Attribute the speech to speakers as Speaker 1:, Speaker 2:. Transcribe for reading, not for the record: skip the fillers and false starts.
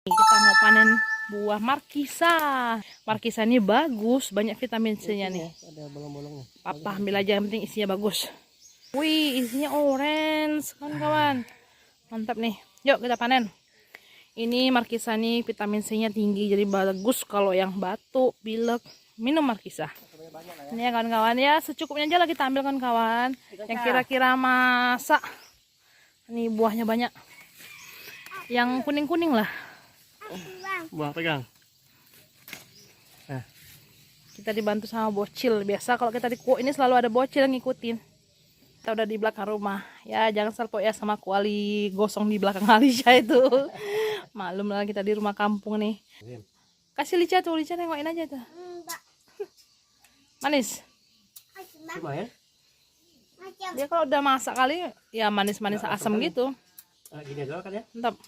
Speaker 1: Kita mau panen buah markisa. Markisa ini bagus, banyak vitamin C-nya nih.
Speaker 2: Ada bolong-bolongnya.
Speaker 1: Papa ambil aja, yang penting isinya bagus. Wih, isinya orange, kawan-kawan. Mantap nih. Yuk kita panen. Ini markisa nih vitamin C-nya tinggi, jadi bagus kalau yang batuk, pilek, minum markisa. Ini ya kawan-kawan ya, secukupnya aja lah kita ambil kawan-kawan. Yang kira-kira masak. Ini buahnya banyak. Yang kuning-kuning lah.
Speaker 2: Buah pegang. Nah,
Speaker 1: Kita dibantu sama bocil. Biasa kalau kita di kuok ini selalu ada bocil yang ngikutin. Kita udah di belakang rumah. Ya jangan salpo ya sama kuali gosong di belakang Alisha itu. Malum lah kita di rumah kampung nih. Kasih Lica tuh, Lica nengokin aja tuh. Manis.
Speaker 2: lumayan.
Speaker 1: Dia kalau udah masak kali ya manis-manis asam gitu.
Speaker 2: Gini aja kan ya.
Speaker 1: Mantap.